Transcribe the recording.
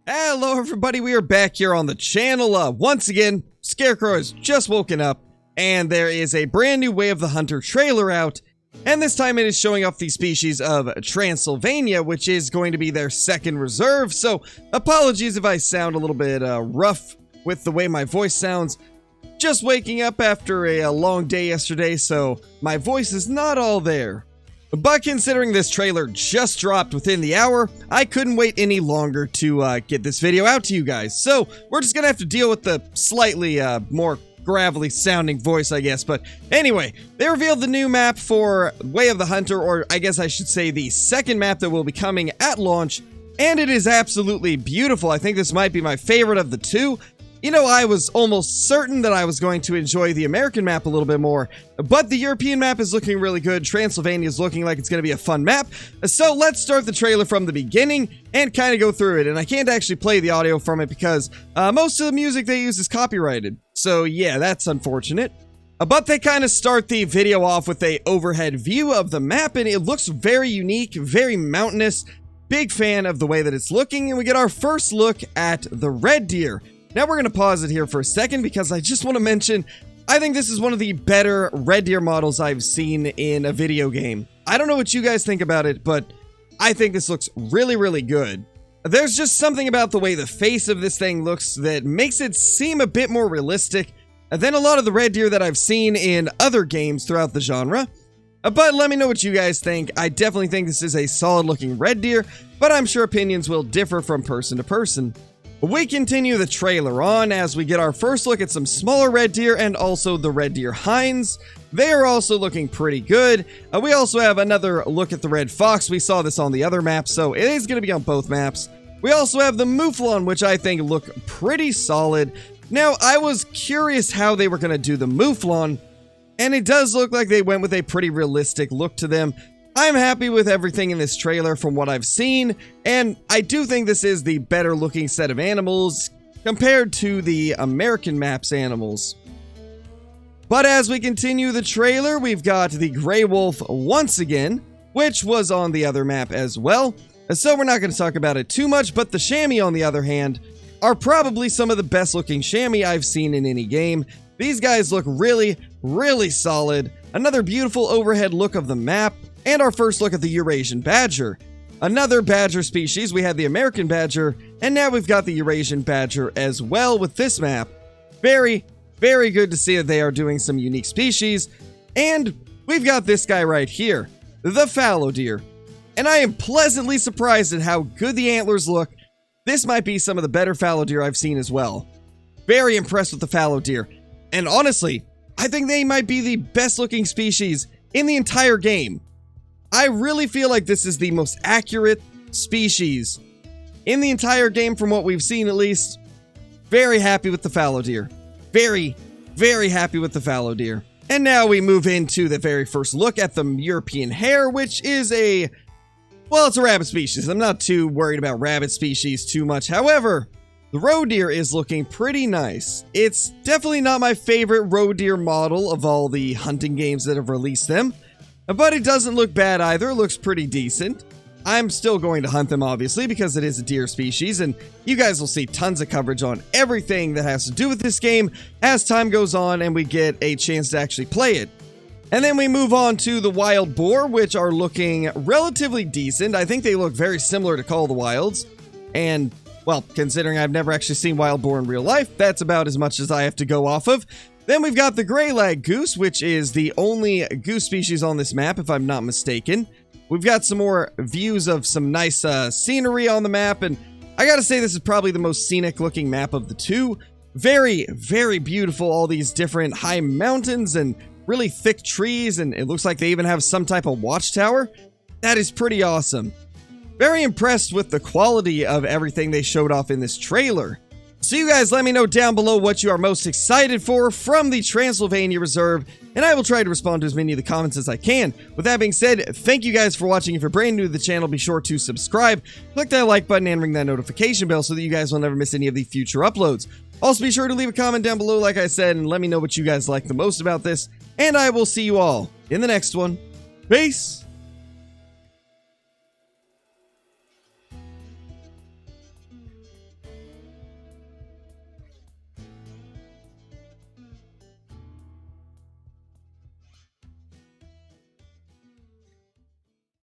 Hello everybody, we are back here on the channel. Once again, Scarecrow has just woken up, and there is a brand new Way of the Hunter trailer out, and this time it is showing off the species of Transylvania, which is going to be their second reserve, so apologies if I sound a little bit rough with the way my voice sounds. Just waking up after a long day yesterday, so my voice is not all there. But considering this trailer just dropped within the hour, I couldn't wait any longer to get this video out to you guys. So we're just gonna have to deal with the slightly more gravelly sounding voice, I guess. But anyway, they revealed the new map for Way of the Hunter, or I guess I should say the second map that will be coming at launch. And it is absolutely beautiful. I think this might be my favorite of the two. You know, I was almost certain that I was going to enjoy the American map a little bit more, but the European map is looking really good. Transylvania is looking like it's going to be a fun map. So let's start the trailer from the beginning and kind of go through it. And I can't actually play the audio from it because most of the music they use is copyrighted. So yeah, that's unfortunate. But they kind of start the video off with a overhead view of the map, and it looks very unique, very mountainous. Big fan of the way that it's looking, and we get our first look at the red deer. Now we're going to pause it here for a second because I just want to mention, I think this is one of the better red deer models I've seen in a video game. I don't know what you guys think about it, but I think this looks really, really good. There's just something about the way the face of this thing looks that makes it seem a bit more realistic than a lot of the red deer that I've seen in other games throughout the genre. But let me know what you guys think. I definitely think this is a solid looking red deer, but I'm sure opinions will differ from person to person. We continue the trailer on as we get our first look at some smaller red deer and also the red deer hinds. They are also looking pretty good. We also have another look at the red fox. We saw this on the other map, so it is going to be on both maps. We also have the mouflon, which I think look pretty solid. Now, I was curious how they were going to do the mouflon, and it does look like they went with a pretty realistic look to them. I'm happy with everything in this trailer from what I've seen, and I do think this is the better looking set of animals compared to the American map's animals. But as we continue the trailer, we've got the gray wolf once again, which was on the other map as well. So we're not going to talk about it too much, but the chamois on the other hand are probably some of the best looking chamois I've seen in any game. These guys look really, really solid. Another beautiful overhead look of the map. And our first look at the Eurasian badger. Another badger species. We had the American badger, and now we've got the Eurasian badger as well with this map. Very, very good to see that they are doing some unique species. And we've got this guy right here, the fallow deer. And I am pleasantly surprised at how good the antlers look. This might be some of the better fallow deer I've seen as well. Very impressed with the fallow deer. And honestly, I think they might be the best looking species in the entire game. I really feel like this is the most accurate species in the entire game from what we've seen, at least. Very happy with the fallow deer. Very, very happy with the fallow deer. And now we move into the very first look at the European hare, which is well, it's a rabbit species. I'm not too worried about rabbit species too much. However, the roe deer is looking pretty nice. It's definitely not my favorite roe deer model of all the hunting games that have released them. But it doesn't look bad either. It looks pretty decent. I'm still going to hunt them, obviously, because it is a deer species, and you guys will see tons of coverage on everything that has to do with this game as time goes on and we get a chance to actually play it. And then we move on to the wild boar, which are looking relatively decent. I think they look very similar to Call of the Wilds. And, well, considering I've never actually seen wild boar in real life, that's about as much as I have to go off of. Then we've got the gray lag goose, which is the only goose species on this map, if I'm not mistaken. We've got some more views of some nice scenery on the map, and I gotta say this is probably the most scenic looking map of the two. Very, very beautiful, all these different high mountains and really thick trees, and it looks like they even have some type of watchtower. That is pretty awesome. Very impressed with the quality of everything they showed off in this trailer. So you guys let me know down below what you are most excited for from the Transylvania Reserve, and I will try to respond to as many of the comments as I can. With that being said, thank you guys for watching. If you're brand new to the channel, be sure to subscribe, click that like button, and ring that notification bell so that you guys will never miss any of the future uploads. Also, be sure to leave a comment down below, like I said, and let me know what you guys like the most about this, and I will see you all in the next one. Peace!